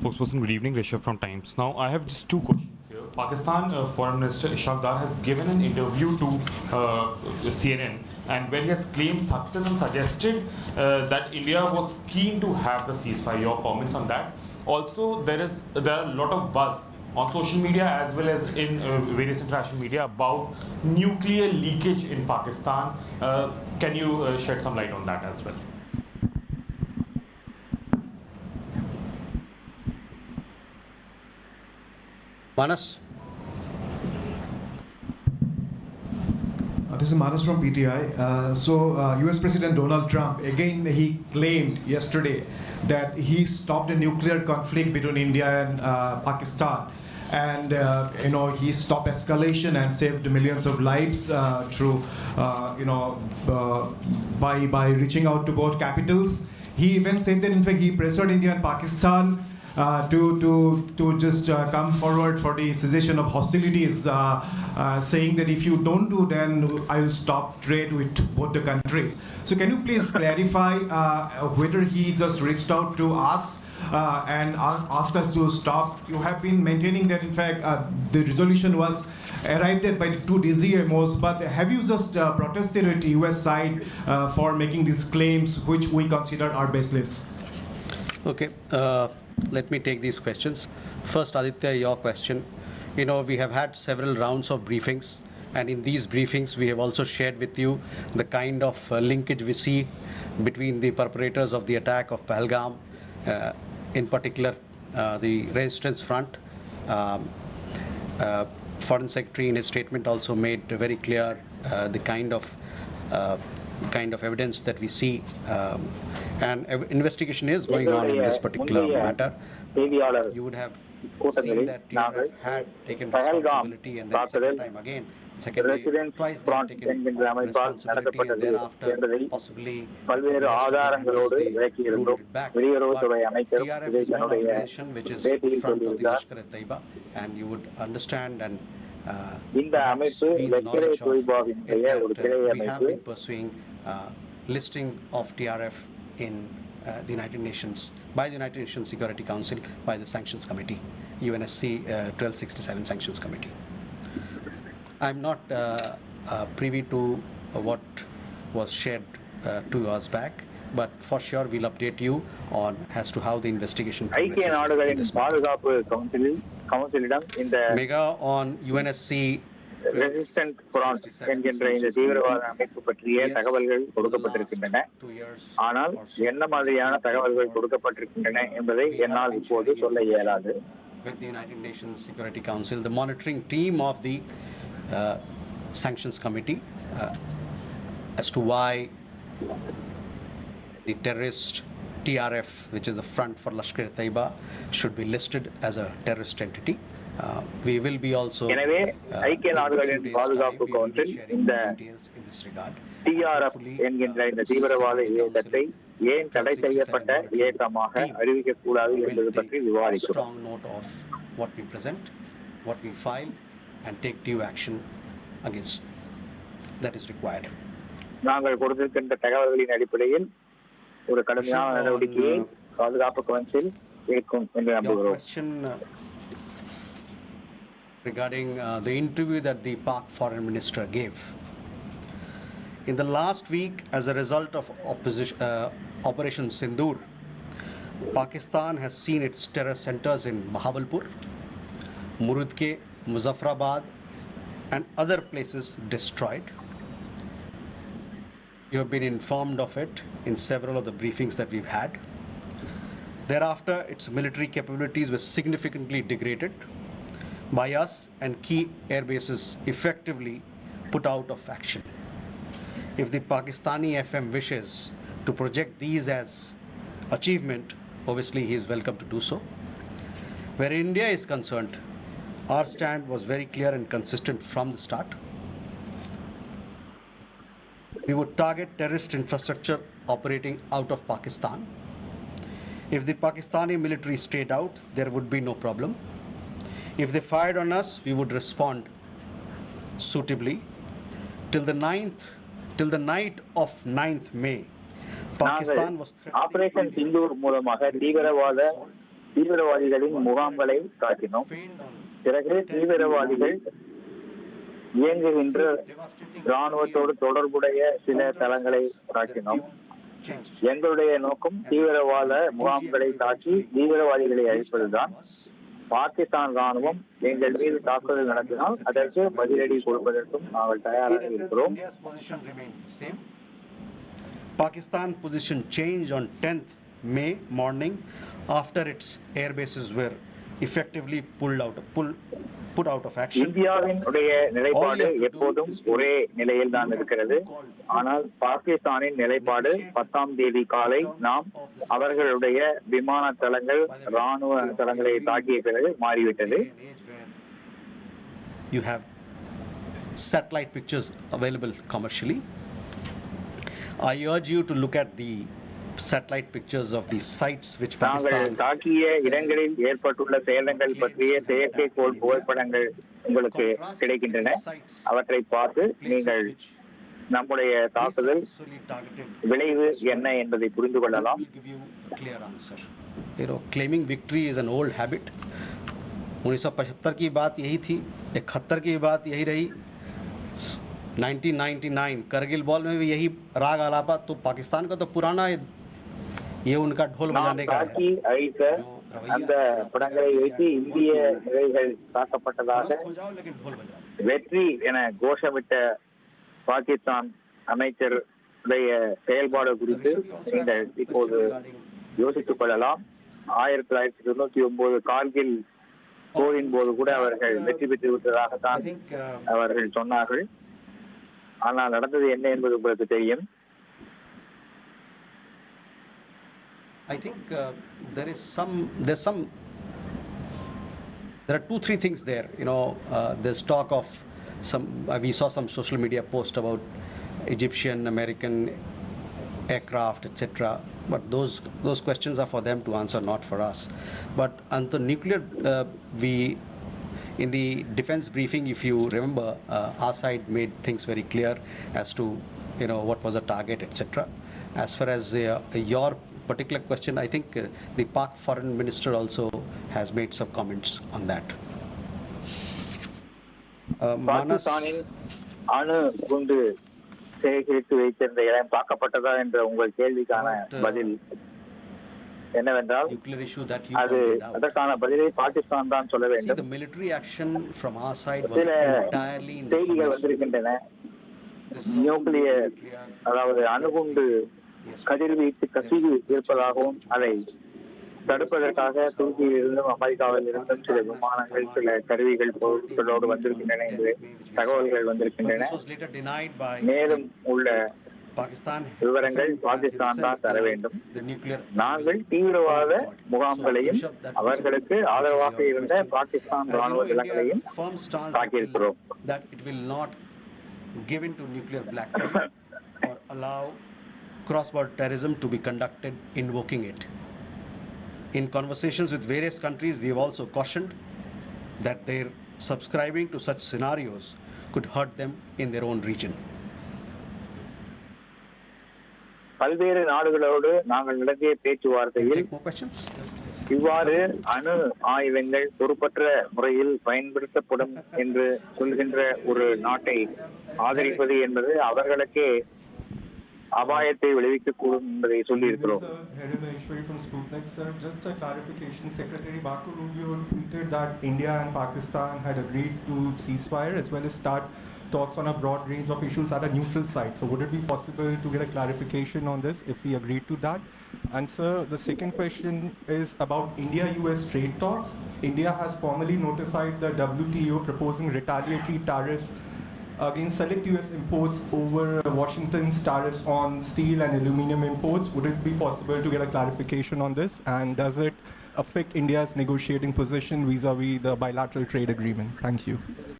spokesperson. Good evening, Rishabh from Times. Now, I have just two questions here. Pakistan Foreign Minister Ishaq Dar has given an interview to CNN, and where he has claimed success and suggested that India was keen to have the ceasefire. Your comments on that? Also, there are a lot of buzz on social media as well as in various international media about nuclear leakage in Pakistan. Can you shed some light on that as well? Manas. This is Manas from PTI. US President Donald Trump, again, he claimed yesterday that he stopped a nuclear conflict between India and Pakistan. And he stopped escalation and saved millions of lives through by reaching out to both capitals. He even said that in fact he pressured India and Pakistan to just come forward for the cessation of hostilities, saying that if you don't do, then I will stop trade with both the countries. So can you please clarify whether he just reached out to us and asked us to stop? You have been maintaining that in fact the resolution was arrived at by the two DCMOs, but have you just protested at the US side for making these claims which we consider are baseless? Okay, let me take these questions. First, Aditya, your question. We have had several rounds of briefings, and in these briefings we have also shared with you the kind of linkage we see between the perpetrators of the attack of Pahalgam, in particular the Resistance Front. Foreign Secretary in his statement also made very clear the kind of evidence that we see, and investigation is going on in this particular matter. You would have seen that TRF had taken responsibility, and then second time again, twice they have taken responsibility, and thereafter possibly ruled it back. But TRF is one organization which is front of the Lashkar-e-Taiba, and you would understand and perhaps be the knowledge of it that we have been pursuing listing of TRF in the United Nations, by the United Nations Security Council, by the Sanctions Committee, UNSC 1267 Sanctions Committee. I'm not privy to what was shared 2 hours back, but for sure we'll update you on as to how the investigation progresses in this matter. Mega on UNSC resistant front என்கின்ற இந்த தீவிரவாத அமைப்பு பற்றிய தகவல்கள் கொடுக்கப்பட்டிருக்கின்றன. ஆனால் என்ன மாதிரியான தகவல்கள் கொடுக்கப்பட்டிருக்கின்றன என்பதை என்னால் இப்போது சொல்ல இயலாது. With the United Nations Security Council, the monitoring team of the Sanctions Committee, as to why the terrorist TRF, which is the Front for Lashkar-e-Taiba, should be listed as a terrorist entity. We will be also எனவே ஐக்கிய நாடுகளின் பாதுகாப்பு council இந்த TRF என்கின்ற இந்த தீவிரவாத இயக்கத்தை ஏன் தடை செய்யப்பட்ட இயக்கமாக அறிவிக்கக்கூடாது என்பது பற்றி விவாதிக்கிறோம். What we present, what we file, and take due action against that is required. நாங்கள் கொடுத்திருக்கின்ற தகவல்களின் அடிப்படையில் ஒரு கடுமையான நடவடிக்கையை பாதுகாப்பு கவுன்சில் எடுக்கும் என்று நம்புகிறோம். Regarding the interview that the Pak Foreign Minister gave. In the last week, as a result of Operation Sindoor, Pakistan has seen its terror centers in Bahawalpur, Murudke, Muzaffarabad, and other places destroyed. You have been informed of it in several of the briefings that we've had. Thereafter, its military capabilities were significantly degraded by us, and key air bases effectively put out of action. If the Pakistani FM wishes to project these as achievement, obviously he is welcome to do so. Where India is concerned, our stand was very clear and consistent from the start. We would target terrorist infrastructure operating out of Pakistan. If the Pakistani military stayed out, there would be no problem. If they fired on us, we would respond suitably. Till the night of 9th May, Pakistan was operation Sindoor மூலமாக தீவிரவாத தீவிரவாதிகளின் முகாம்களை தாக்கினோம். பிறகு தீவிரவாதிகள் இயங்குகின்ற இராணுவத்தோடு தொடர்புடைய சில தளங்களை தாக்கினோம். எங்களுடைய நோக்கம் தீவிரவாத முகாம்களை தாக்கி தீவிரவாதிகளை அழிப்பதுதான். பாகிஸ்தான் ராணுவம் எங்கள் மீது தாக்குதல் நடத்தினால் அதற்கு பதிலடி கொடுப்பதற்கும் நாங்கள் தயாராக இருக்கிறோம். Pakistan position changed on 10th May morning after its air bases were effectively put out of action. இந்தியாவின் உடைய நிலைப்பாடு எப்போதும் ஒரே நிலையில் தான் இருக்கிறது. ஆனால் பாகிஸ்தானின் நிலைப்பாடு 10ஆம் தேதி காலை நாம் அவர்களுடைய விமான தளங்கள் ராணுவ தளங்களை தாக்கிய பிறகு மாறிவிட்டது. You have satellite pictures available commercially. I urge you to look at the satellite pictures of the sites which Pakistan நாங்கள் தாக்கிய இடங்களில் ஏற்பட்டுள்ள சேதங்கள் பற்றிய செயற்கைக்கோள் புகைப்படங்கள் உங்களுக்கு கிடைக்கின்றன. அவற்றை பார்த்து நீங்கள் நம்முடைய தாக்குதல் விளைவு என்ன என்பதை புரிந்து கொள்ளலாம். Claiming victory is an old habit. 1975 की बात यही थी, 71 की बात यही रही, 1999 करगिल बॉल में भी यही राग आलापा. तो पाकिस्तान का तो पुराना ये उनका ढोल बजाने का है. அந்த படங்களை வைத்து இந்திய நிலைகள் தாக்கப்பட்டதாக வெற்றி என கோஷமிட்ட பாகிஸ்தான் அமைச்சருடைய செயல்பாடு குறித்து நீங்கள் இப்போது யோசித்துக் கொள்ளலாம். 1999 கார்கில் போரின் போது கூட அவர்கள் வெற்றி பெற்று விட்டதாகத்தான் அவர்கள் சொன்னார்கள். ஆனால் நடந்தது என்ன என்பது உங்களுக்கு தெரியும். I think there are 2-3 things there. There's talk of we saw some social media post about Egyptian, American aircraft, etc. But those questions are for them to answer, not for us. But on the nuclear, in the defense briefing, if you remember, our side made things very clear as to what was the target, etc. As far as your particular question, I think the Pak foreign minister also has made some comments on that. பாகிஸ்தானின் அணு குண்டு சேகரித்து வைத்திருந்த இடம் தாக்கப்பட்டதா என்ற உங்கள் கேள்விக்கான பதில் என்னவென்றால் அது அதற்கான பதிலை பாகிஸ்தான் தான் சொல்ல வேண்டும். சில செய்திகள் வந்திருக்கின்றன. நியூக்ளியர் அதாவது அணுகுண்டு கதிர்வீச்சு கசிவு இருப்பதாகவும் அதை தடுப்பதற்காக துருக்கியில் இருந்தும் அமெரிக்காவில் இருந்தும் சில விமானங்கள் சில கருவிகள் பொருட்களோடு வந்திருக்கின்றன என்று தகவல்கள் வந்திருக்கின்றன. மேலும் உள்ள விவரங்கள் பாகிஸ்தான் தான் தர வேண்டும். நாங்கள் தீவிரவாத முகாம்களையும் அவர்களுக்கு ஆதரவாக இருந்த பாகிஸ்தான் ராணுவ தளங்களையும் தாக்கியிருக்கிறோம். Cross-border terrorism to be conducted invoking it. In conversations with various countries, we have also cautioned that their subscribing to such scenarios could hurt them in their own region. பல்வேறு நாடுகளோடு நாங்கள் நடத்திய பேச்சுவார்த்தையில் இவ்வாறு அணு ஆயுதங்கள் பொறுப்பற்ற முறையில் பயன்படுத்தப்படும் என்று சொல்கின்ற ஒரு நாட்டை ஆதரிப்பது என்பது அவர்களுக்கே அபாயத்தை விளைவிக்கக்கூடும் என்பதை சொல்லியிருக்கிறோம். Just a clarification, Secretary Baku Rubio tweeted that India and Pakistan had agreed to ceasefire as well as start talks on a broad range of issues at a neutral site. So would it be possible to get a clarification on this if we agreed to that? And sir, the second question is about India-US trade talks. India has formally notified the WTO proposing retaliatory tariffs against select US imports over Washington's tariffs on steel and aluminum imports. Would it be possible to get a clarification on this? And does it affect India's negotiating position vis-a-vis the bilateral trade agreement? Thank you.